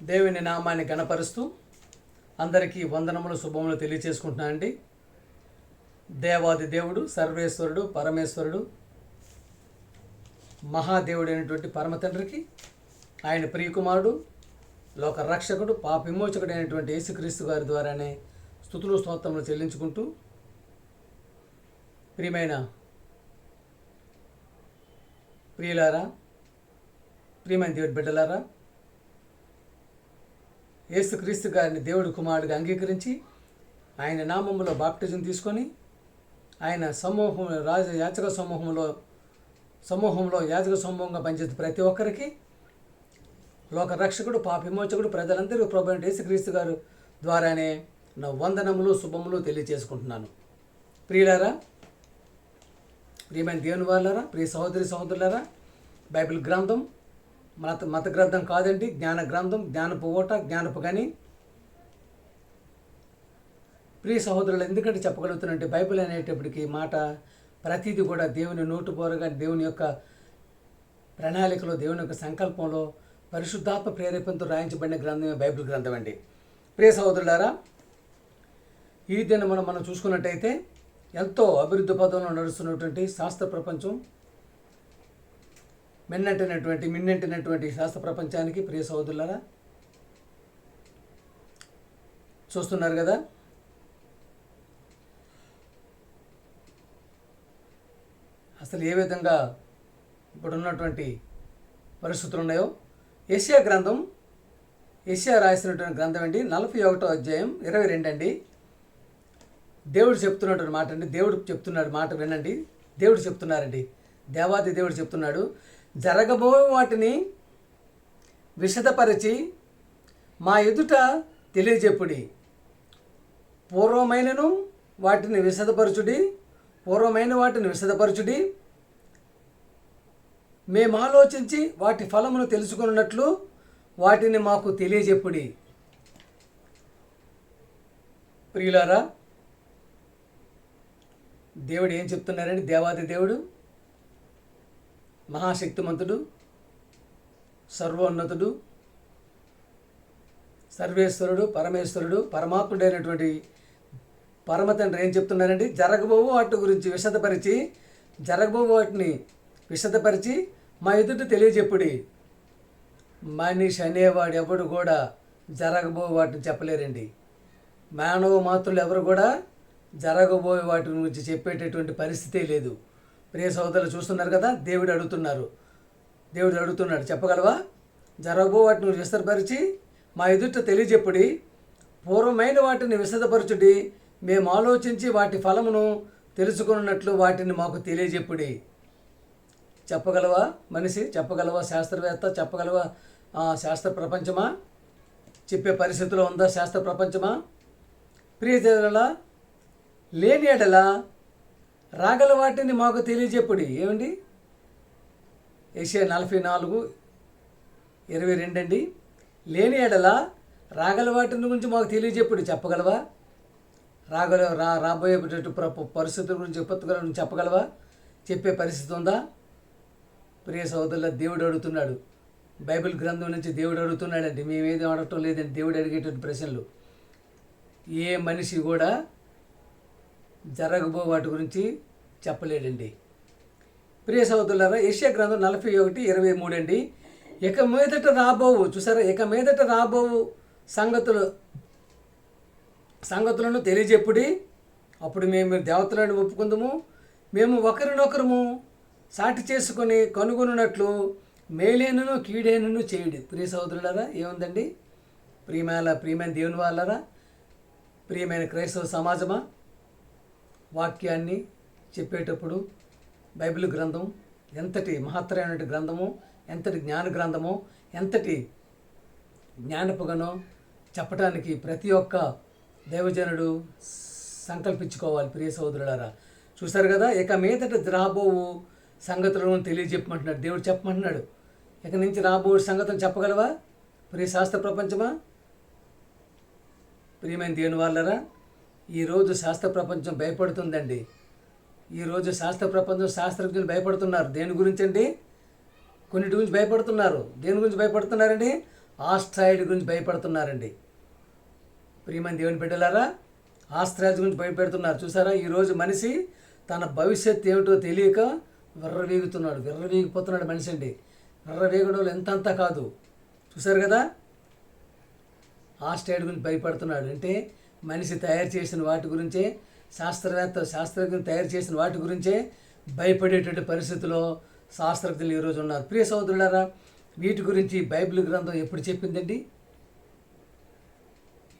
దేవుని నామాన్ని గణపరుస్తూ అందరికీ వందనములు శుభములు తెలియచేసుకుంటున్నానండి. దేవాది దేవుడు, సర్వేశ్వరుడు, పరమేశ్వరుడు, మహాదేవుడైనటువంటి పరమ తండ్రికి, ఆయన ప్రియకుమారుడు, లోక రక్షకుడు, పాప విమోచకుడు అయినటువంటి యేసుక్రీస్తు గారి ద్వారానే స్తుతులు స్తోత్రములు చెల్లించుకుంటూ, ప్రియమైన ప్రియులారా, ప్రియమైన దేవుడి బిడ్డలారా, యేసుక్రీస్తు గారిని దేవుడి కుమారుడిగా అంగీకరించి ఆయన నామములో బాప్టిజం తీసుకొని ఆయన యాచక సమూహంలో యాజక సమూహంగా పనిచేసే ప్రతి ఒక్కరికి లోక రక్షకుడు, పాప విమోచకుడు, ప్రజలందరూ ప్రభు యేసుక్రీస్తు గారు ద్వారానే నా వందనములు శుభములు తెలియచేసుకుంటున్నాను. ప్రియులారా, ప్రియమైన దేవుని వాళ్ళారా, ప్రియ సహోదరి సహోదరులారా, బైబిల్ గ్రంథం మత గ్రంథం కాదండి, జ్ఞాన గ్రంథం, జ్ఞానపు ఓట, జ్ఞానపు గని. ప్రియ సహోదరులు, ఎందుకంటే చెప్పగలుగుతానంటే బైబిల్ అనేటప్పటికి మాట ప్రతిదీ కూడా దేవుని నోటుపోరగా, దేవుని యొక్క ప్రణాళికలో, దేవుని యొక్క సంకల్పంలో పరిశుద్ధాత్మ ప్రేరేపణతో రాయించబడిన గ్రంథమే బైబిల్ గ్రంథం అండి. ప్రియ సహోదరులారా, ఈ దిన మనం చూసుకున్నట్టయితే ఎంతో అభివృద్ధి పదంలో నడుస్తున్నటువంటి శాస్త్ర ప్రపంచం, మిన్నెంటినటువంటి శాస్త్ర ప్రపంచానికి ప్రియ సహోదరులారా చూస్తున్నారు కదా, అసలు ఏ విధంగా ఇప్పుడున్నటువంటి పరిస్థితులు ఉన్నాయో. యెషయా రాసినటువంటి గ్రంథం అండి, 41వ అధ్యాయం 22 అండి. దేవుడు చెప్తున్నటువంటి మాట అండి, దేవుడు చెప్తున్నాడు మాట వినండి. దేవుడు చెప్తున్నారండి, దేవాది దేవుడు చెప్తున్నాడు, జరగబో వాటిని విశదపరిచి మా ఎదుట తెలియజెప్పుడి, పూర్వమైన వాటిని విశదపరచుడి, మేము ఆలోచించి వాటి ఫలమును తెలుసుకున్నట్లు వాటిని మాకు తెలియజెప్పుడి. ప్రియులారా, దేవుడు ఏం చెప్తున్నారండి? దేవాది దేవుడు, మహాశక్తిమంతుడు, సర్వోన్నతుడు, సర్వేశ్వరుడు, పరమేశ్వరుడు, పరమాత్ముడైనటువంటి పరమ తండ్రి ఏం చెప్తున్నారండి? జరగబోవు వాటిని విశదపరిచి మా ఎదుట తెలియజెప్పుడి. మనిషి అనేవాడు ఎవడు కూడా జరగబోయే వాటిని చెప్పలేరండి. మానవ మాత్రులు ఎవరు కూడా జరగబోయే వాటి గురించి చెప్పేటటువంటి పరిస్థితే లేదు. ప్రియ సోదరులు చూస్తున్నారు కదా, దేవుడు అడుగుతున్నాడు, చెప్పగలవా? జరగబో వాటిని విస్తరపరిచి మా ఎదుట తెలియజెప్పుడి, పూర్వమైన వాటిని విశదపరచుడి, మేము ఆలోచించి వాటి ఫలమును తెలుసుకున్నట్లు వాటిని మాకు తెలియజెప్పుడి. చెప్పగలవా మనిషి? చెప్పగలవా శాస్త్రవేత్త? చెప్పగలవా శాస్త్ర ప్రపంచమా? చెప్పే పరిస్థితిలో ఉందా శాస్త్ర ప్రపంచమా? ప్రియజనుల లేని ఎడల రాగల వాటిని మాకు తెలియజెప్పుడి. ఏమండి? యెషయా 44:22 అండి. లేని ఎడల రాగల వాటిని గురించి మాకు తెలియజెప్పుడి. చెప్పగలవా? రాబోయే పరిస్థితుల గురించి, విపత్తుల గురించి చెప్పగలవా? చెప్పే పరిస్థితి ఉందా? ప్రియ సోదరుల, దేవుడు అడుగుతున్నాడు, బైబిల్ గ్రంథం నుంచి దేవుడు అడుగుతున్నాడండి. మేమేది అడగటం లేదండి, దేవుడు అడిగేటువంటి ప్రశ్నలు. ఏ మనిషి కూడా జరగబో వాటి గురించి చెప్పలేడండి. ప్రియ సోదరులారా, యెషయా గ్రంథం 41:23 అండి. ఇక మీదట రాబోవు సంగతులను తెలియజెప్పుడి, అప్పుడు మేము దేవతలను ఒప్పుకుందాము, మేము ఒకరినొకరము సాటి చేసుకొని కనుగొనున్నట్లు మేలేనను కీడేనను చేయుడి. ప్రియ సోదరులారా, ఏముందండి? ప్రియమైన దేవుని వాళ్ళారా, ప్రియమైన క్రైస్తవ సమాజమా, వాక్యాన్ని చెప్పేటప్పుడు బైబిల్ గ్రంథం ఎంతటి మహత్తరమైన గ్రంథమో, ఎంతటి జ్ఞాన గ్రంథమో, ఎంతటి జ్ఞానపుగనో చెప్పటానికి ప్రతి ఒక్క దైవజనుడు సంకల్పించుకోవాలి. ప్రియ సోదరులారా, చూశారు కదా, ఇక మీదట రాబోవు సంగతులను తెలియజెప్పమంటున్నాడు దేవుడు, చెప్పమంటున్నాడు. ఇక నుంచి రాబో సంగతులు చెప్పగలవా ప్రియ శాస్త్ర ప్రపంచమా? ప్రియమైన దేవుని వాళ్ళరా, ఈరోజు శాస్త్ర ప్రపంచం భయపడుతుందండి. ఈరోజు శాస్త్ర ప్రపంచం, శాస్త్రజ్ఞులు భయపడుతున్నారు. దేని గురించి అండి? కొన్నిటి గురించి భయపడుతున్నారు. దేని గురించి భయపడుతున్నారండి? ఆస్ట్రాయిడ్ గురించి భయపడుతున్నారండి. ప్రియమైన దేవుని బిడ్డలారా, ఆస్ట్రాయిడ్ గురించి భయపెడుతున్నారు. చూసారా, ఈరోజు మనిషి తన భవిష్యత్తు ఏమిటో తెలియక విర్రవీగిపోతున్నాడు మనిషి అండి. విర్రవీగడం ఎంతంతా కాదు. చూసారు కదా, ఆస్ట్రాయిడ్ గురించి భయపడుతున్నాడు. అంటే మనిషి తయారు చేసిన వాటి గురించే, శాస్త్రజ్ఞులు తయారు చేసిన వాటి గురించే భయపడేటువంటి పరిస్థితిలో శాస్త్రజ్ఞులు ఈరోజు ఉన్నారు. ప్రియ సహోదరులారా, వీటి గురించి బైబిల్ గ్రంథం ఎప్పుడు చెప్పిందండి?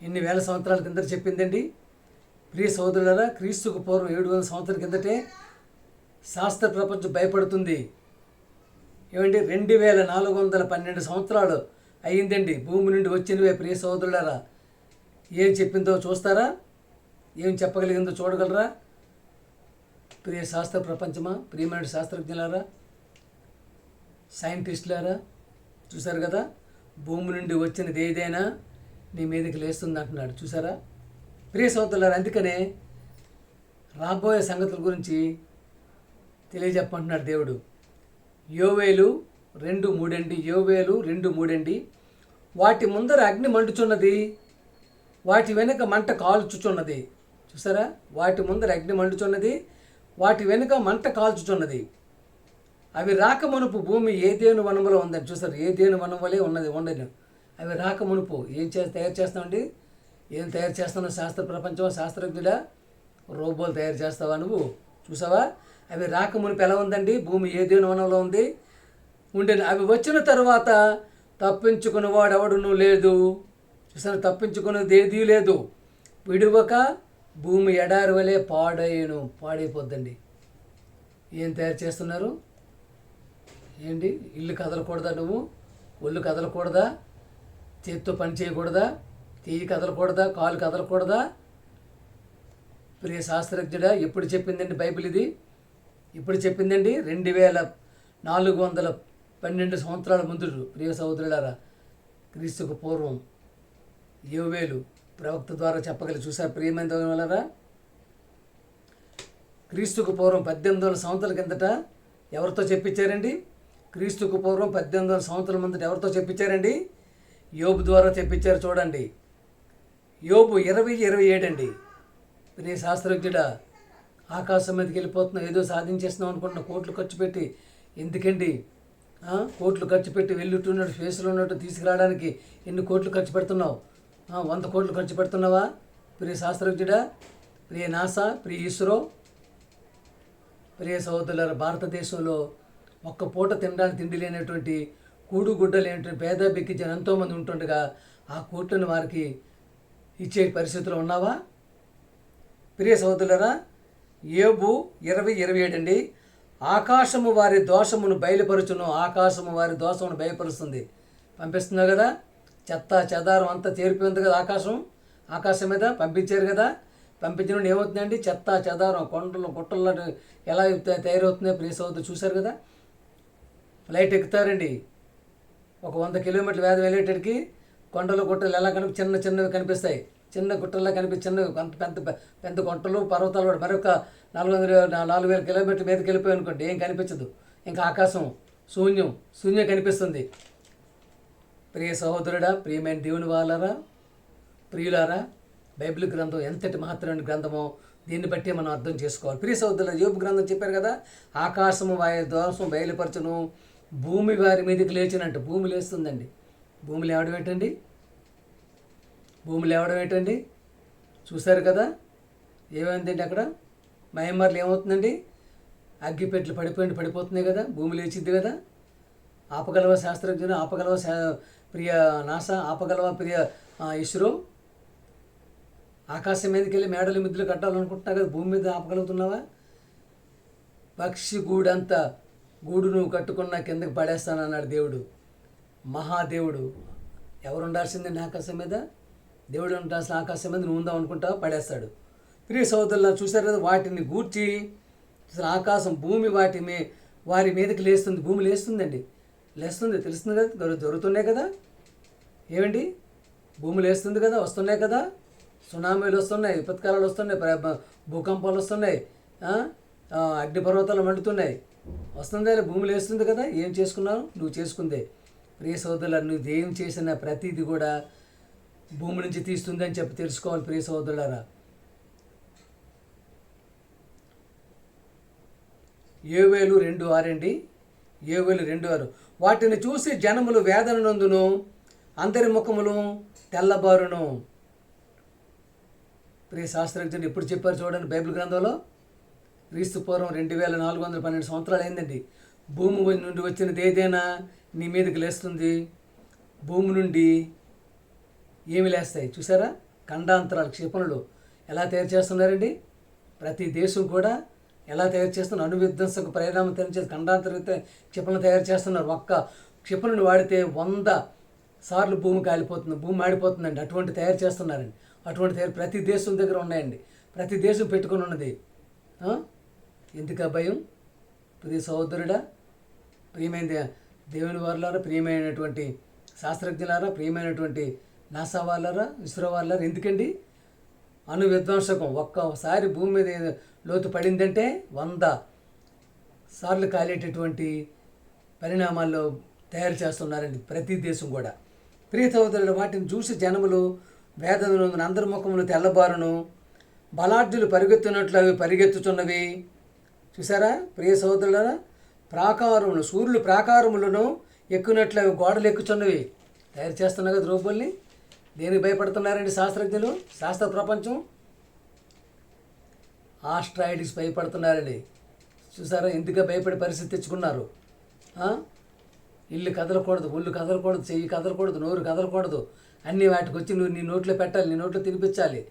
ఎన్ని వేల సంవత్సరాల కిందట చెప్పిందండి? ప్రియ సహోదరులారా, క్రీస్తుకు పూర్వం 700 సంవత్సరాల కిందటే శాస్త్ర ప్రపంచం భయపడుతుంది. ఏమండి, 2412 సంవత్సరాలు అయ్యిందండి భూమి నుండి వచ్చినవే. ప్రియ సహోదరులారా, ఏం చెప్పిందో చూస్తారా? ఏం చెప్పగలిగిందో చూడగలరా? ప్రియ శాస్త్ర ప్రపంచమా, ప్రియమైన శాస్త్రజ్ఞులారా, సైంటిస్టులారా, చూసారు కదా, భూమి నుండి వచ్చినది ఏదైనా నీ మీదకి లేస్తుంది అంటున్నాడు. చూసారా ప్రియ సహోదరులారా, అందుకనే రాబోయే సంగతుల గురించి తెలియజెప్పంటున్నాడు దేవుడు. యోవేలు 2:3 అండి. యోవేలు 2:3 వాటి ముందర అగ్ని మండుచున్నది, వాటి వెనుక మంట కాల్చుచున్నది. చూసారా, వాటి ముందర అగ్ని మండుచున్నది, వాటి వెనుక మంట కాల్చుచున్నది. అవి రాకమునుపు భూమి ఏదేను వనములో ఉందని. చూసారు, ఏదేను వనం వలె ఉండను. అవి రాకమునుపు తయారు చేస్తామండి. ఏం తయారు చేస్తున్నావు? శాస్త్ర ప్రపంచం, శాస్త్రజ్ఞుడా, రోబోలు తయారు చేస్తావా నువ్వు? చూసావా, అవి రాకమునుపు ఎలా ఉందండి? భూమి ఏదేను వనంలో ఉండేది. అవి వచ్చిన తర్వాత తప్పించుకుని వాడెవడును లేదు. చూసాను, తప్పించుకునేది ఏదీ లేదు. విడువక భూమి ఎడారి వలె పాడైపోద్దండి. ఏం తయారు చేస్తున్నారు? ఏంటి, ఇల్లు కదలకూడదా? నువ్వు ఒళ్ళు కదలకూడదా? చేతితో పని చేయకూడదా? చెయ్యి కదలకూడదా? కాలు కదలకూడదా? ప్రియ శాస్త్రజ్ఞుడా, ఎప్పుడు చెప్పిందండి బైబిల్ ఇది? ఇప్పుడు చెప్పిందండి 2412 సంవత్సరాల ముందు. ప్రియ సహోదరులారా, క్రీస్తుకు పూర్వం యోవేలు ప్రవక్త ద్వారా చెప్పగలిగి. చూసారు ప్రియమైన వాళ్ళరా, క్రీస్తుకు పూర్వం 1800 సంవత్సరాల కిందట ఎవరితో చెప్పించారండి? క్రీస్తుకు పూర్వం 1800 సంవత్సరాల ముందట ఎవరితో చెప్పించారండి? యోబు ద్వారా చెప్పించారు. చూడండి, యోబు 20:27 అండి. ప్రియ శాస్త్రజ్ఞుడా, ఆకాశం మీదకి వెళ్ళిపోతున్నావు, ఏదో సాధించేస్తున్నావు అనుకుంటున్నా, కోట్లు ఖర్చు పెట్టి. ఎందుకండి కోట్లు ఖర్చు పెట్టి వెళ్ళుతున్నట్టు ఫేస్లో ఉన్నట్టు తీసుకురావడానికి ఎన్ని కోట్లు ఖర్చు పెడుతున్నావు? 100 కోట్లు ఖర్చు పెడుతున్నావా? ప్రియ శాస్త్రజ్ఞుడా, ప్రియ నాసా, ప్రియ ఇస్రో. ప్రియ సహోదరులారా, భారతదేశంలో ఒక్క పూట తినడానికి తిండి లేనటువంటి, కూడుగుడ్డ లేనటువంటి పేద బిక్కి జనం ఎంతోమంది ఉంటుండగా ఆ కోట్లను వారికి ఇచ్చే పరిస్థితులు ఉన్నావా? ప్రియ సహోదరులారా, యోబు 20:27 అండి. ఆకాశము వారి దోషమును బయలుపరుచును. ఆకాశము వారి దోషమును బయలుపరుస్తుంది. పంపిస్తున్నావు కదా, చెత్త చెదారం అంతా చేరిపోయింది కదా ఆకాశం మీద పంపించారు కదా. పంపించిన ఏమవుతుందండి? చెత్త చెదారం కొండలు గుట్టల్లో ఎలా తయారవుతున్నాయో ప్రియ సహోదరులు చూశారు కదా. ఫ్లైట్ ఎక్కుతారండి, ఒక 100 కిలోమీటర్ల వేదం వెళ్ళేటడికి కొండలు గుట్టలు ఎలా చిన్నవి కనిపిస్తాయి. చిన్న గుట్టల్లో కనిపించినవి పెద్ద గుట్టలు పర్వతాలు కూడా మరొక 4,000 కిలోమీటర్ల మీదకి వెళ్ళిపోయి అనుకోండి, ఏం కనిపించదు. ఇంకా ఆకాశం శూన్యం కనిపిస్తుంది. ప్రియ సహోదరుడా, ప్రియమైన దేవుని వాళ్ళరా, ప్రియులారా, బైబిల్ గ్రంథం ఎంతటి మహత్తరమైన గ్రంథమో దీన్ని బట్టి మనం అర్థం చేసుకోవాలి. ప్రియ సహోదరుల, యోబు గ్రంథం చెప్పారు కదా, ఆకాశము వారి దోషం బయలుపరచును, భూమి వారి మీదకి లేచినట్టు. భూమి లేస్తుందండి. భూమి లేవడం ఏంటండి? చూశారు కదా ఏమైందండి అక్కడ మయన్మార్లో ఏమవుతుందండి? అగ్గిపెట్లు పడిపోతున్నాయి కదా, భూమి లేచిద్ది కదా. ఆపగలవా శాస్త్రజ్ఞులు? ఆపగలవా ప్రియ నాసా? ఆపగలవా ప్రియ ఇస్రో? ఆకాశం మీదకి వెళ్ళి మేడలు మిద్దులు కట్టాలనుకుంటున్నావు కదా, భూమి మీద ఆపగలుగుతున్నావా? పక్షి గూడు నువ్వు కట్టుకున్నా కిందకి పడేస్తానన్నాడు దేవుడు, మహాదేవుడు. ఎవరు ఉండాల్సిందండి ఆకాశం మీద? దేవుడు ఉండాల్సిన ఆకాశం మీద నువ్వు ఉందాం అనుకుంటావా? పడేస్తాడు. ప్రియ సోదరులు చూశారు కదా, వాటిని గూర్చి ఆకాశం భూమి వారి మీదకి లేస్తుంది. భూమి లేస్తుందండి, తెలుస్తుంది కదా, దొరుకుతున్నాయి కదా. ఏమండి, భూమి లేస్తుంది కదా, వస్తున్నాయి కదా, సునామీలు వస్తున్నాయి, విపత్కాలాలు వస్తున్నాయి, భూకంపాలు వస్తున్నాయి, అగ్నిపర్వతాలు మండుతున్నాయి, వస్తుంది. భూమి లేస్తుంది కదా. ఏం చేసుకున్నావు? నువ్వు చేసుకుందే. ప్రియ సోదరులారా, నువ్వు ఏం చేసిన ప్రతిదీ కూడా భూమి నుంచి తీస్తుందని చెప్పి తెలుసుకోవాలి ప్రియ సోదరులారా. 7:2 అండి. 7:2 వాటిని చూసి జనములు వేదన నందును, అందరి ముఖములు తెల్లబారును. ప్రియ శాస్త్రజ్ఞులు ఎప్పుడు చెప్పారు చూడండి బైబిల్ గ్రంథంలో. క్రీస్తు పూర్వం 2412 సంవత్సరాలు అయిందండి. భూమి నుండి వచ్చినది ఏదైనా నీ మీదకి లేస్తుంది. భూమి నుండి ఏమి లేస్తాయి చూసారా? ఖండాంతరాలు, క్షిపణులు ఎలా తయారు చేస్తున్నారండి. ప్రతి దేశం కూడా ఎలా తయారు చేస్తున్నారు? అణువిధ్వంసక పరిణామం తయారు చేసి ఖండాంతర క్షిపణులు తయారు చేస్తున్నారు. ఒక్క క్షిపణుని వాడితే 100 సార్లు భూమి కాలిపోతుంది, భూమి మాడిపోతుందండి. అటువంటి తయారు చేస్తున్నారండి. అటువంటి తయారు ప్రతి దేశం దగ్గర ఉన్నాయండి. ప్రతి దేశం పెట్టుకుని ఉన్నది. ఎందుకు భయం? ప్రియ సహోదరుడా, ప్రియమైన దేవుని వారులారా, ప్రియమైనటువంటి శాస్త్రజ్ఞులారా, ప్రియమైనటువంటి నాసా వాళ్ళారా, ఇస్రో వాళ్ళారా, ఎందుకండి? అణు విధ్వంసకం ఒక్కసారి భూమి మీద లోతు పడిందంటే 100 సార్లు కాలేటటువంటి పరిణామాల్లో తయారు చేస్తున్నారండి ప్రతి దేశం కూడా. ప్రియ సహోదరుడు, వాటిని చూసి జనములు వేదనలు, అందరి ముఖములు తెల్లబారును, బలాఢ్యులు పరిగెత్తున్నట్లు అవి పరిగెత్తుచున్నవి. చూసారా ప్రియ సహోదరులారా? ప్రాకారములు, సూర్యులు ప్రాకారములను ఎక్కునట్లు అవి గోడలు ఎక్కుచున్నవి. తయారు చేస్తున్నా కదా రూపుల్ని. దేనికి భయపడుతున్నారండి శాస్త్రజ్ఞులు? శాస్త్ర ప్రపంచం ఆస్ట్రాయిడ్స్ భయపడుతున్నారండి. చూసారా ఎందుకు భయపడే పరిస్థితి తెచ్చుకున్నారు? ఇల్లు కదలకూడదు, ఒళ్ళు కదలకూడదు, చెయ్యి కదలకూడదు, నోరు కదలకూడదు, అన్నీ వాటికి వచ్చి నువ్వు నీ నోట్లో పెట్టాలి, నీ నోట్లో తినిపించాలి.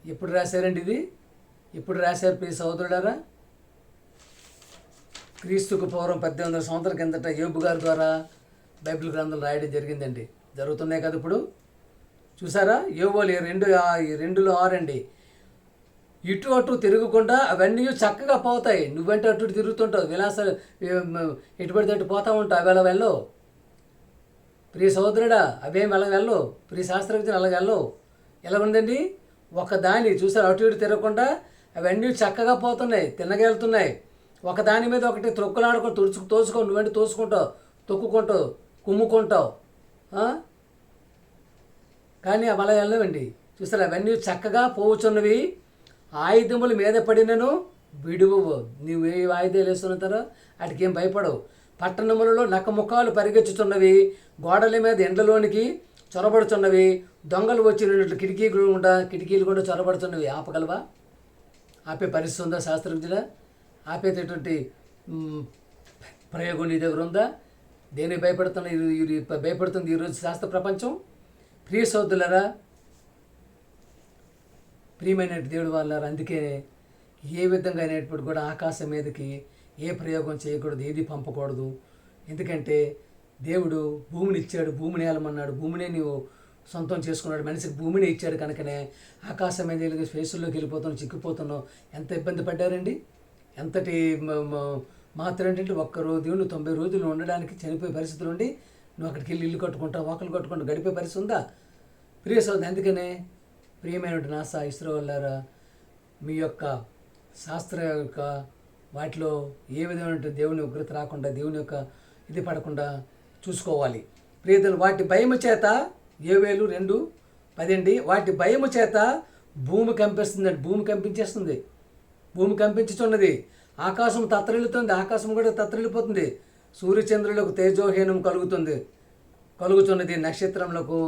ఎప్పుడు రాశారండి ఇది? ఇప్పుడు రాశారు ప్రియ సహోదరులారా. క్రీస్తుకు పూర్వం 1800 సంవత్సరాల కిందట యోబు గారి ద్వారా బైబిల్ గ్రంథాలు రాయడం జరిగిందండి. జరుగుతున్నాయి కదా ఇప్పుడు. చూసారా? యోబులు 2:6 అండి. ఇటు అటు తిరగకుండా అవన్నీ చక్కగా పోతాయి. నువ్వంటే అటు తిరుగుతుంటావు, విలాసాలు ఎటు పడితే అటు పోతూ ఉంటావు. అవి అలా వెళ్ళవు ప్రియ సహోదరుడా, అవేం అలా వెళ్ళవు. ప్రియ శాస్త్రజ్ఞులు అలా వెళ్ళవు. ఎలా ఉందండి? ఒక దాని చూసారు అటు ఇటు తిరగకుండా అవన్నీ చక్కగా పోతున్నాయి, తిన్నగెళ్తున్నాయి. ఒక దాని మీద ఒకటి త్రొక్కులాడుకొని తోసుకో, నువ్వంటే తోసుకుంటావు, తొక్కుకుంటావు, కుమ్ముకుంటావు. కానీ అవి అలా వెళ్ళవండి. చూసారు అవన్నీ చక్కగా పోవచ్చున్నవి. ఆయుధముల మీద పడినను విడువవు. నువ్వు ఏ ఆయుధాలు వేస్తున్నారో వాటికి ఏం భయపడవు. పట్టణములలో నక్కముఖాలు పరిగెత్తుచున్నవి, గోడల మీద ఎండలోనికి చొరబడుచున్నవి, దొంగలు వచ్చినట్లు కిటికీలు కూడా చొరబడుతున్నవి. ఆపగలవా? ఆపే పరిస్థితి ఉందా శాస్త్రజ్ఞులా? ఆపేటటువంటి ప్రయోగం నీ దగ్గర ఉందా? దేనికి భయపడుతుంది ఈరోజు శాస్త్ర ప్రపంచం? ప్రియ సోదరులారా, ప్రియమైన దేవుడు వాళ్ళారా, అందుకే ఏ విధంగా అయినప్పుడు కూడా ఆకాశం మీదకి ఏ ప్రయోగం చేయకూడదు, ఏది పంపకూడదు. ఎందుకంటే దేవుడు భూమిని ఇచ్చాడు, భూమిని ఏలమన్నాడు, భూమినే నీవు సొంతం చేసుకున్నాడు. మనిషికి భూమిని ఇచ్చాడు కనుకనే ఆకాశం మీద స్పేసుల్లోకి వెళ్ళిపోతున్నావు, చిక్కిపోతున్నావు. ఎంత ఇబ్బంది పడ్డారండి. ఎంతటి మాత్రం ఏంటంటే దేవుడు 90 రోజులు ఉండడానికి చనిపోయే పరిస్థితులు ఉండి నువ్వు అక్కడికి వెళ్ళి ఇల్లు కట్టుకుంటావు, వాకలు కట్టుకుంటావు, గడిపే పరిస్థితి ఉందా? ప్రియ సోదరుడు, అందుకనే ప్రియమైన నాసా, ఇస్రో వాళ్ళారా, మీ యొక్క శాస్త్ర యొక్క వాటిలో ఏ విధమైన దేవుని ఉగ్రత రాకుండా, దేవుని యొక్క ఇది పడకుండా చూసుకోవాలి. ప్రియతలు, వాటి భయము చేత 7:2 వాటి భయము చేత భూమి కంపిస్తుందండి. భూమి కంపించేస్తుంది, భూమి కంపించుచున్నది. ఆకాశం తత్తరిల్లుతుంది, ఆకాశం కూడా తత్తరిల్లిపోతుంది. సూర్యచంద్రులకు తేజోహీనం కలుగుతున్నది, నక్షత్రములకు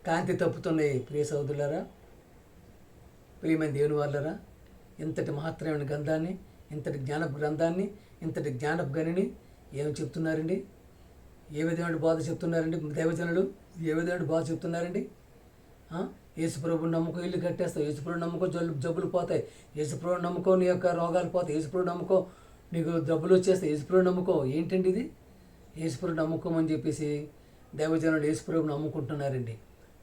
కాంతి తప్పుతున్నాయి. ప్రియ సోదరులారా, ప్రియమైన దేవుని వాళ్ళరా, ఇంతటి మహత్తరమైన గ్రంథాన్ని, ఇంతటి జ్ఞానపు గ్రంథాన్ని, ఇంతటి జ్ఞానపు గనిని ఏమి చెప్తున్నారండి? ఏ విధమైన బోధ చెప్తున్నారండి దైవజనులు? ఏ విధమైన బోధ చెప్తున్నారండి? యేసుప్రభుని నమ్ముకో, ఇల్లు కట్టేస్తావు. యేసుప్రభు నమ్ముకో, జబ్బులు పోతాయి. యేసుప్రభు నమ్ముకో, నీ యొక్క రోగాలు పోతాయి. యేసుప్రభు నమ్ముకో, నీకు జబ్బులు వచ్చేస్తాయి. యేసుప్రభు నమ్ముకో. ఏంటండి ఇది? యేసుప్రభు నమ్ముకోమని చెప్పేసి దైవజనులు యేసుప్రభు నమ్ముకుంటున్నారండి.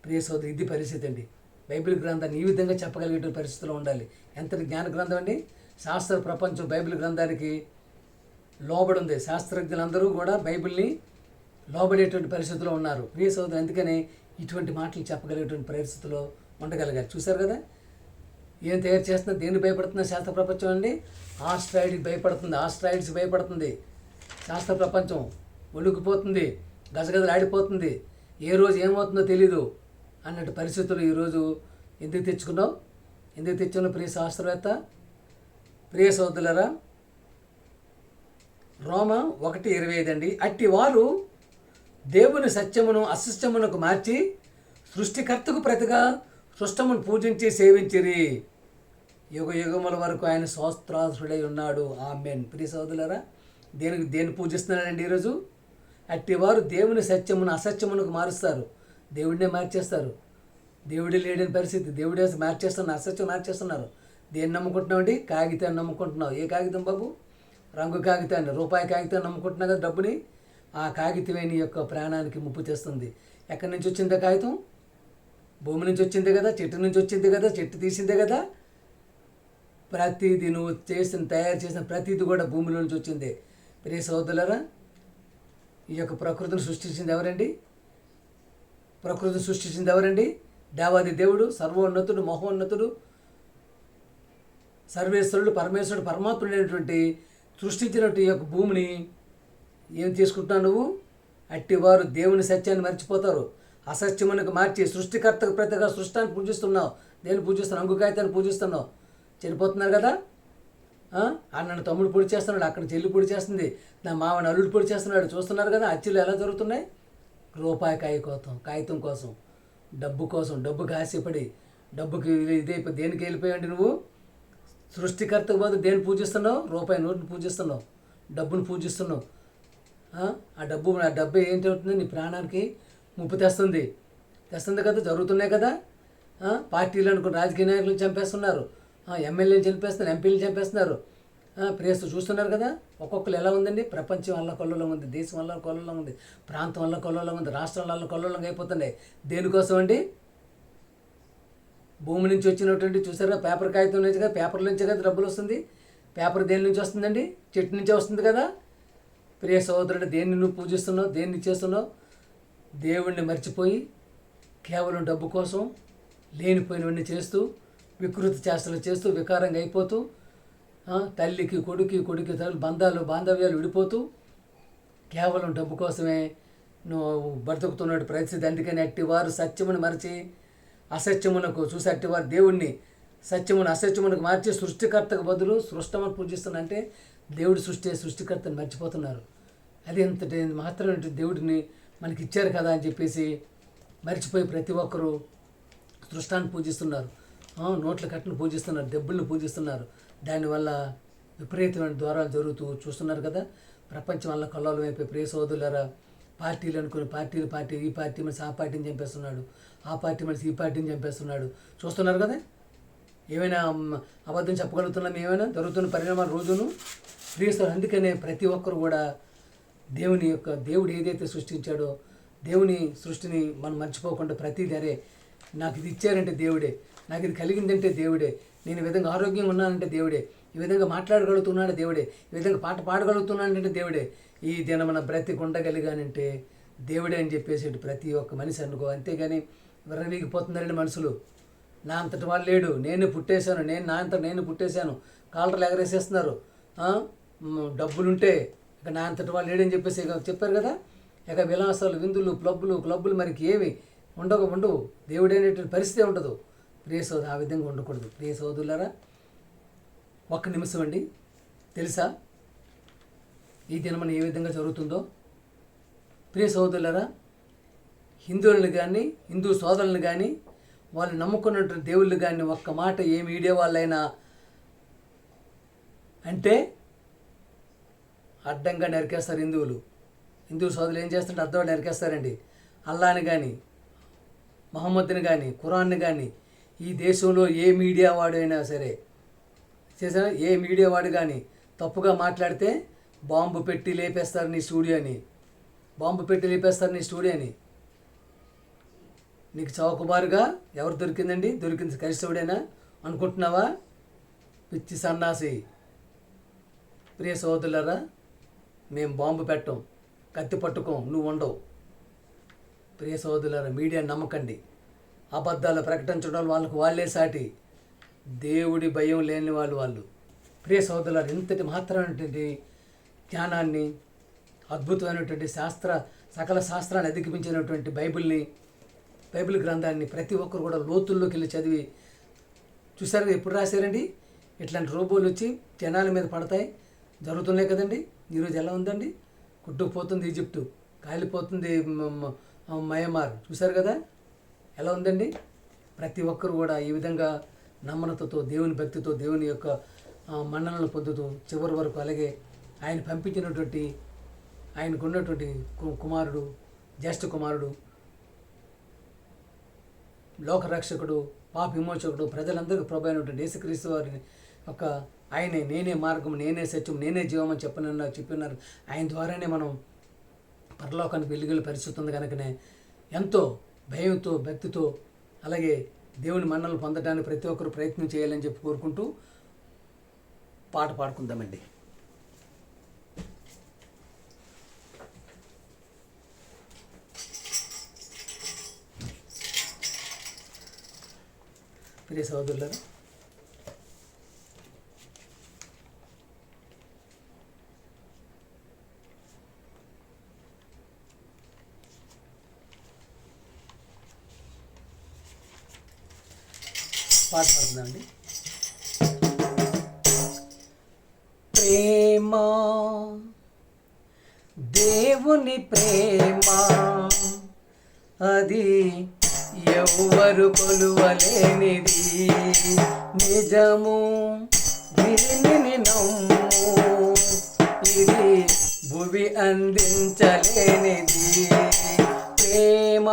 ప్రియ సోదరు, ఇది పరిస్థితి అండి. బైబిల్ గ్రంథాన్ని ఈ విధంగా చెప్పగలిగే పరిస్థితిలో ఉండాలి. ఎంతటి జ్ఞాన గ్రంథం అండి. శాస్త్ర ప్రపంచం బైబిల్ గ్రంథానికి లోబడి ఉంది. శాస్త్రజ్ఞులందరూ కూడా బైబిల్ని లోబడేటువంటి పరిస్థితిలో ఉన్నారు. ప్రియ సోదరు, అందుకనే ఇటువంటి మాటలు చెప్పగలిగేటువంటి పరిస్థితిలో ఉండగలిగారు. చూశారు కదా ఏం తయారు చేస్తున్నా, దేన్ని భయపడుతున్నా శాస్త్ర ప్రపంచం అండి? ఆస్ట్రాయిడ్కి భయపడుతుంది, ఆస్ట్రాయిడ్స్ భయపడుతుంది. శాస్త్ర ప్రపంచం ఒడుకుపోతుంది. గజగజలు ఆడిపోతుంది, ఏ రోజు ఏమవుతుందో తెలీదు అన్నట్టు పరిస్థితులు ఈరోజు ఎందుకు తెచ్చుకున్నావు? ఎందుకు తెచ్చుకున్నావు ప్రియ శాస్త్రవేత్త? ప్రియ సోదరులారా, రోమ 1:25 అండి. అట్టి వారు దేవుని సత్యమును అసత్యమునకు మార్చి సృష్టికర్తకు ప్రతిగా సృష్టమును పూజించి సేవించిరి, యుగ యుగముల వరకు ఆయన స్తోత్రార్హుడై ఉన్నాడు. ఆమేన్. ప్రియ సోదరులారా, దేన్ని పూజిస్తున్నాడండి ఈరోజు? అట్టివారు దేవుని సత్యమును అసత్యమునకు మారుస్తారు, దేవుడినే మార్చేస్తారు. దేవుడే లేడని పరిస్థితి, దేవుడే మార్చేస్తున్నారు, అసత్యం మార్చేస్తున్నారు. దేన్ని నమ్ముకుంటున్నావు అండి? కాగితాన్ని నమ్ముకుంటున్నావు. ఏ కాగితం బాబు? రంగు కాగితాన్ని, రూపాయి కాగితాన్ని నమ్ముకుంటున్నావు కదా డబ్బుని. ఆ కాగితమే నీ యొక్క ప్రాణానికి ముప్పు తెస్తుంది. ఎక్కడి నుంచి వచ్చిందే కాగితం? భూమి నుంచి వచ్చిందే కదా, చెట్టు నుంచి వచ్చిందే కదా, చెట్టు తీసిందే కదా. ప్రతిదీ నువ్వు తయారు చేసిన ప్రతిదీ కూడా భూమిలో నుంచి వచ్చిందే. ప్రియ సోదరులారా, ఈ యొక్క ప్రకృతిని సృష్టించింది ఎవరండి? ప్రకృతిని సృష్టించింది ఎవరండి? దేవాది దేవుడు, సర్వోన్నతుడు, మహోన్నతుడు, సర్వేశ్వరుడు, పరమేశ్వరుడు, పరమాత్ముడైనటువంటి సృష్టించినటువంటి యొక్క భూమిని ఏం తీసుకుంటున్నావు నువ్వు? అట్టివారు దేవుని సత్యాన్ని మర్చిపోతారు, అసత్యమునకు మార్చి సృష్టికర్తకు ప్రతిగా సృష్టాన్ని పూజిస్తున్నావు. దేన్ని పూజిస్తున్నావు? అంగు కాగితాన్ని పూజిస్తున్నావు. చనిపోతున్నారు కదా. అన్నను తమ్ముడు పొడి చేస్తున్నాడు, అక్కడ చెల్లి పొడి చేస్తుంది, నా మావని అల్లుడు పొడి చేస్తున్నాడు. చూస్తున్నారు కదా హత్యలు ఎలా జరుగుతున్నాయి? రూపాయి కాగితం కోసం, డబ్బు కోసం, డబ్బుకి ఆశపడి, డబ్బుకి ఇదైపోయి దేనికి వెళ్ళిపోయాడు నువ్వు? సృష్టికర్తకు బదులు దేన్ని పూజిస్తున్నావు? రూపాయి నోటుని పూజిస్తున్నావు, డబ్బును పూజిస్తున్నావు. ఆ డబ్బు ఏంటవుతుంది? నీ ప్రాణానికి ముప్పు తెస్తుంది కదా. జరుగుతున్నాయి కదా. పార్టీలు అనుకుని రాజకీయ నాయకులను చంపేస్తున్నారు, ఎమ్మెల్యేలు చంపేస్తున్నారు, ఎంపీలు చంపేస్తున్నారు. ప్రేస్ చూస్తున్నారు కదా. ఒక్కొక్కరు ఎలా ఉందండి? ప్రపంచం వల్ల కొల్లలో ఉంది, దేశం వల్ల కొల్లలో ఉంది, ప్రాంతం వల్ల కొల్లలో ఉంది, రాష్ట్రం వల్ల కొల్లలో అయిపోతున్నాయి. దేనికోసం అండి? భూమి నుంచి వచ్చినటువంటి చూసారా, పేపర్ కాగితం నుంచి కదా, పేపర్ నుంచే కదా డబ్బులు వస్తుంది. పేపర్ దేని నుంచి వస్తుందండి? చెట్టు నుంచే వస్తుంది కదా. ప్రియ సోదరుడు, దేన్ని నువ్వు పూజిస్తున్నావు? దేన్ని చేస్తున్నావు? దేవుణ్ణి మర్చిపోయి కేవలం డబ్బు కోసం లేనిపోయినవన్నీ చేస్తూ, వికృతి చేష్టలు చేస్తూ, వికారంగా అయిపోతూ, తల్లికి కొడుకు బాంధవ్యాలు విడిపోతూ, కేవలం డబ్బు కోసమే నువ్వు బ్రతుకుతున్నట్టు పరిస్థితి. అందుకని అట్టివారు సత్యమును మరచి అసత్యమునకు చూసి, అట్టివారు దేవుణ్ణి సత్యమును అసత్యమునకు మార్చి సృష్టికర్తకు బదులు సృష్టమని పూజిస్తున్నారు. అంటే దేవుడు సృష్టికర్తను మర్చిపోతున్నారు. అది ఎంతటి మాత్రమే దేవుడిని మనకి ఇచ్చారు కదా అని చెప్పేసి మర్చిపోయి ప్రతి ఒక్కరూ సృష్టాన్ని పూజిస్తున్నారు, నోట్ల కట్టును పూజిస్తున్నారు, దెబ్బలను పూజిస్తున్నారు. దానివల్ల విపరీతమైన ద్వారాలు జరుగుతూ చూస్తున్నారు కదా. ప్రపంచం వల్ల కల్లోలం అయిపోయి ప్రియ సోదరులారా, పార్టీలు అనుకుని ఈ పార్టీ మనిషి ఆ పార్టీని చంపేస్తున్నాడు, ఆ పార్టీ మనిషి ఈ పార్టీని చంపేస్తున్నాడు. చూస్తున్నారు కదా. ఏమైనా అబద్ధం చెప్పగలుగుతున్నాం? ఏమైనా జరుగుతున్న పరిణామాలు రోజును ప్రియస్తారు. అందుకనే ప్రతి ఒక్కరు కూడా దేవుడు ఏదైతే సృష్టించాడో దేవుని సృష్టిని మనం మర్చిపోకుండా ప్రతిదీ అరే నాకు ఇది ఇచ్చారంటే దేవుడే, నాకు ఇది కలిగిందంటే దేవుడే, నేను ఈ విధంగా ఆరోగ్యంగా ఉన్నానంటే దేవుడే, ఈ విధంగా మాట్లాడగలుగుతున్నాడు దేవుడే, ఈ విధంగా పాట పాడగలుగుతున్నానంటే దేవుడే, ఈ దినమన బ్రతికి ఉండగలిగానంటే దేవుడే అని చెప్పేసి ప్రతి ఒక్క మనిషి అనుకో. అంతేగాని విర్రవీగిపోతున్నారండి మనుషులు. నా అంతటి వాళ్ళు లేడు, నేను పుట్టేశాను, నేను పుట్టేశాను, కాలర్లు ఎగరేసేస్తున్నారు. డబ్బులుంటే ఇక నా అంతటి వాళ్ళు లేడని చెప్పేసి చెప్పారు కదా. ఇక విలాసాలు, విందులు, క్లబ్బులు మనకి ఏమి ఉండవు. దేవుడైనటువంటి పరిస్థితి ఉండదు. ప్రియ సోదరు, ఆ విధంగా ఉండకూడదు. ప్రియ సోదరులారా, ఒక్క నిమిషం అండి. తెలుసా ఈ దినమన ఏ విధంగా జరుగుతుందో? ప్రియ సోదరులారా, హిందువులను కానీ హిందూ సోదరులను కానీ వాళ్ళు నమ్ముకున్నటువంటి దేవుళ్ళు కానీ ఒక్క మాట ఏ మీడియా వాళ్ళైనా అంటే అడ్డంగా నరికేస్తారు. హిందూ సోదరులు ఏం చేస్తుంటే అర్థం నరికేస్తారండి. అల్లాని కానీ, మహమ్మద్ని కానీ, ఖురాన్ని కానీ ఈ దేశంలో ఏ మీడియా వాడైనా సరే చేసిన ఏ మీడియా వాడు కానీ తప్పుగా మాట్లాడితే బాంబు పెట్టి లేపేస్తారు నీ స్టూడియోని. నీకు చౌకబారుగా ఎవరు దొరికిందండి? దొరికింది క్రైస్తవుడేనా అనుకుంటున్నావా? పిచ్చి సన్నాసి. ప్రియ సోదరులారా, మేము బాంబు పెట్టం, కత్తి పట్టుకోం, నువ్వు ఉండవు. ప్రియ సోదరులారా, మీడియా నమ్మకండి. అబద్ధాలు ప్రకటించడం వాళ్ళకు వాళ్ళే సాటి, దేవుడి భయం లేని వాళ్ళు. ప్రియ సోదరులారా, ఇంతటి మాత్రమైనటువంటి జ్ఞానాన్ని, అద్భుతమైనటువంటి సకల శాస్త్రాన్ని అధిగమించినటువంటి బైబిల్ గ్రంథాన్ని ప్రతి ఒక్కరు కూడా లోతుల్లోకి వెళ్ళి చదివి చూసారు. ఎప్పుడు రాశారండి? ఇట్లాంటి రోబోలు వచ్చి జనాల మీద పడతాయి, జరుగుతున్నాయి కదండి. ఈరోజు ఎలా ఉందండి? కొట్టుకుపోతుంది ఈజిప్టు, కాలిపోతుంది మయమార్, చూశారు కదా ఎలా ఉందండి. ప్రతి ఒక్కరు కూడా ఈ విధంగా నమ్మనతతో, దేవుని భక్తితో, దేవుని యొక్క మన్ననలు పొందుతూ చివరి వరకు, అలాగే ఆయన పంపించినటువంటి ఆయనకున్నటువంటి కుమారుడు, జ్యేష్ఠ కుమారుడు, లోకరక్షకుడు, పాప విమోచకుడు, ప్రజలందరికీ ప్రభు అయినటువంటి యేసుక్రీస్తు వారిని ఒక ఆయనే నేనే మార్గం, నేనే సత్యం, నేనే జీవం అని చెప్పిన్నారు. ఆయన ద్వారానే మనం పరలోకానికి వెలుగుల పరిస్థితి ఉంది. కనుకనే ఎంతో భయంతో, భక్తితో, అలాగే దేవుని మన్ననలు పొందడానికి ప్రతి ఒక్కరు ప్రయత్నం చేయాలని చెప్పి కోరుకుంటూ పాట పాడుకుందామండి. ప్రియ సహోదరులారా, పాట పాడుతుందండి. ప్రేమ, దేవుని ప్రేమ, అది ఎవ్వరు కొలువలేనిది, నిజము దీనిని నమ్ము, ఇది భువి అందించలేనిది. ప్రేమ,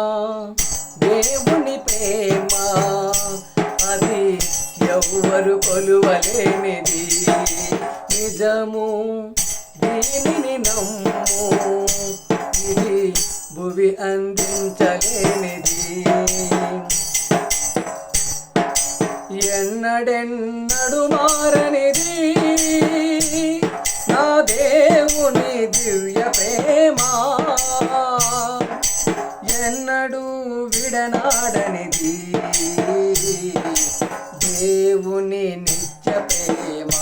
దేవుని ప్రేమ, అది ఎవ్వరు కొలువలేనిది, నిజము దీనిని నమ్ము, ఇది భువి అందించలేనిది. ఎన్నడెన్నడు మారనిది నా దేవుని దివ్య ప్రేమ, ఎన్నడూ విడనాడనిది దేవుని నిత్య ప్రేమ.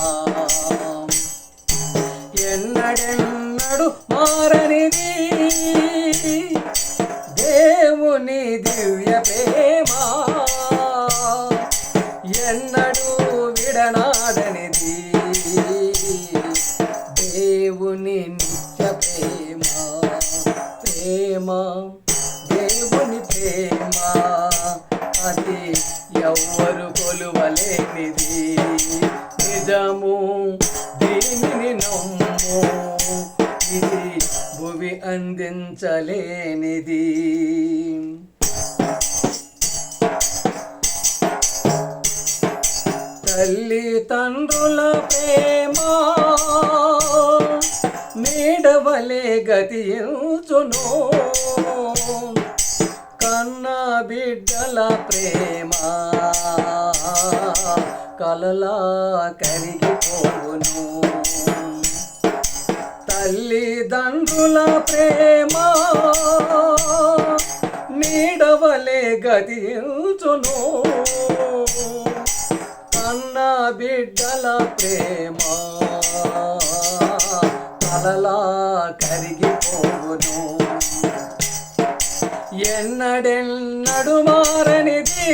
ఎన్నడెన్నడు మారనిది దేవుని దివ్య ప్రేమ, ఎన్నడూ విడనాడనిది దేవుని నిత్య ప్రేమ. ప్రేమ, దేవుని ప్రేమ, అది ఎవ్వరు కొలువలేనిది, నిజము దీనిని నమ్ము, ఇది భువి అందించలేనిది. తల్లి తండ్రుల ప్రేమ నీడవలే గతించును, కన్న బిడ్డల ప్రేమ కలలా కరిగిపోవును. తల్లిదండ్రుల ప్రేమ నీడవలే గతించును, కన్న బిడ్డల ప్రేమ కలలా కరిగిపోవును. ఎన్నడెన్నడు మారనిది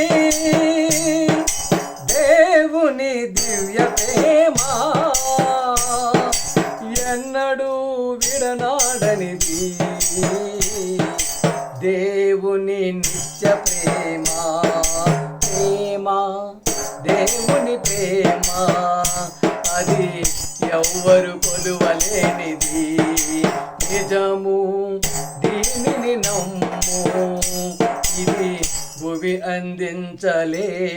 దేవుని దివ్య ప్రేమ, ఎన్నడూ విడనాడనిది దేవుని నిత్య ప్రేమ. ప్రేమ, దేవుని ప్రేమ, అది ఎవ్వరు కొలువలేనిది, నిజము దీనిని నమ్ము, ఇది భువి అందించలేనిది.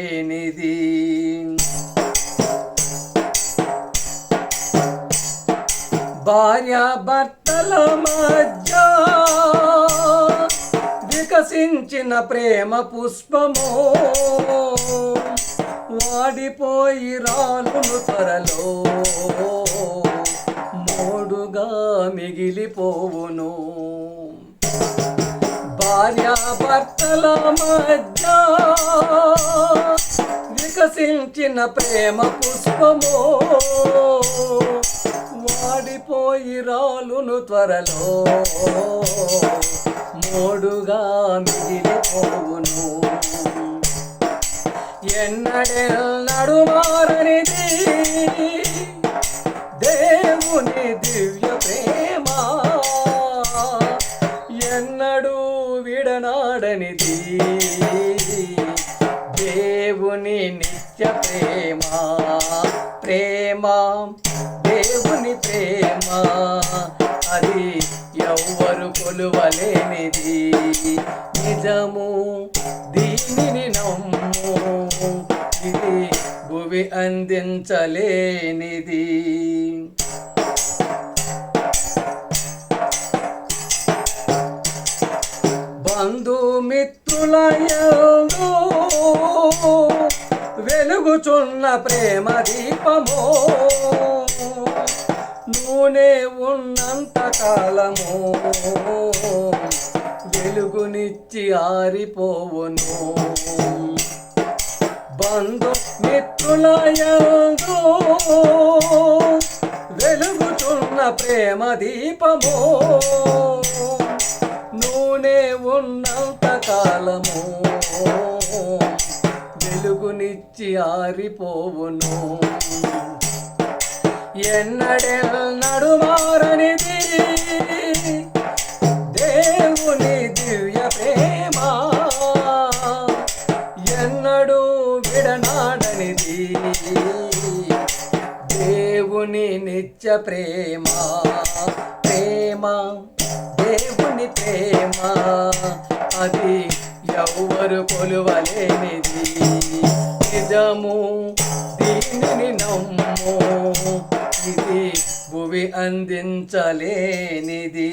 భార్యాభర్తల మధ్య వికసించిన ప్రేమ పుష్పము వాడిపోయి రాలును త్వరలో, మోడుగా మిగిలిపోవును. భార్యాభర్తల మధ్య వికసించిన ప్రేమ పుష్పము వాడిపోయి రాలును త్వరలో, మోడుగా మిగిలిపోవును. ఎన్నడెన్నడు మారనిది దేవుని దివ్య ప్రేమ, ఎన్నడూ విడనాడనిది దేవుని నిత్య ప్రేమ. ప్రేమ దేవుని ప్రేమ, అది ఎవ్వరు కొలువలేనిది. నిజము దీనిని నమ్ము, ఇది భువి అందించలేనిది. బంధుమిత్రుల యందు వెలుగుచున్న ప్రేమ దీపము, నూనె ఉన్నంత కాలము వెలుగునిచ్చి ఆరిపోవును. బంధుమిత్రుల యందు వెలుగుచున్న ప్రేమ దీపము, నూనె ఉన్నంత కాలము వెలుగునిచ్చి ఆరిపోవును. ఎన్నడెన్నడు మారనిది దేవుని దివ్య ప్రేమ, ఎన్నడూ విడనాడనిది దేవుని నిత్య ప్రేమ. ప్రేమ దేవుని ప్రేమ, అది ఎవ్వరు కొలువలేనిది. నిజము దీనిని నమ్ము, ఇది భువి అందించలేనిది.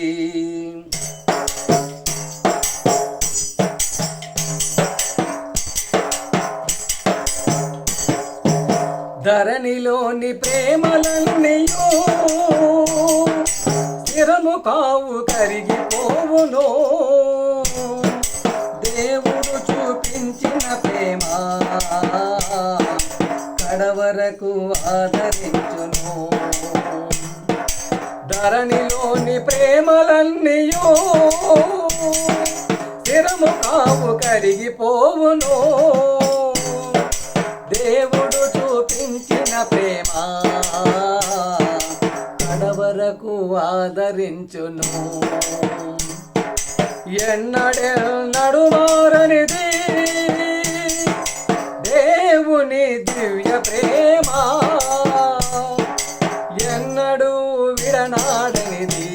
ధరణిలోని ప్రేమలన్నీయో స్థిరము కావు, కరిగిపోవును. దేవుడు చూపించిన ప్రేమ కడవరకు ఆదరించును. ధరణిలోని ప్రేమలన్నీయో స్థిరము కావు, కరిగిపోవును. దేవుడు చూపించిన ప్రేమ కడవరకు ఆదరించును. ఎన్నడెన్నడు మారనిది దేవుని దివ్య ప్రేమ, ఎన్నడూ విడనాడనిది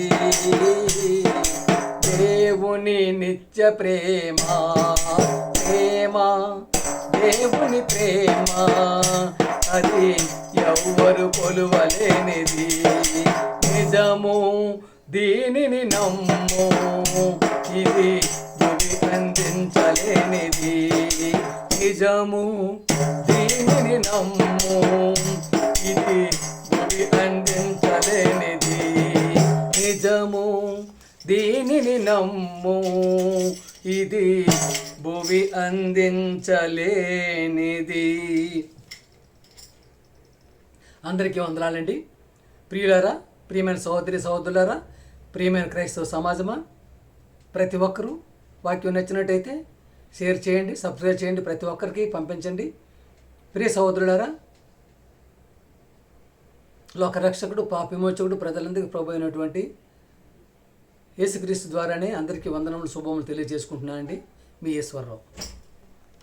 దేవుని నిత్య ప్రేమ. ప్రేమ దేవుని ప్రేమ, అది ఎవ్వరు కొలువలేనిది. నిజము దీనిని నమ్ము, ఇది భువి అందించలేనిది. నిజము దీనిని నమ్ము, ఇది భువి అందించలేనిది. నిజము దీనిని నమ్ము, ఇది భువి అందించలేనిది. అందరికీ వందనాలండి. ప్రియులారా, ప్రియమైన సహోదరి సహోదరులారా, ప్రియమైన క్రైస్తవ సమాజమా, ప్రతి ఒక్కరూ వాక్యం నచ్చినట్టయితే షేర్ చేయండి, సబ్స్క్రైబ్ చేయండి, ప్రతి ఒక్కరికి పంపించండి. ప్రియ సహోదరులారా, లోకరక్షకుడు పాప విమోచకుడు ప్రజలందరికీ ప్రభు అయినటువంటి యేసుక్రీస్తు ద్వారానే అందరికీ వందనములు శుభములు తెలియజేసుకుంటున్నానండి. మీ ఈశ్వరరావు.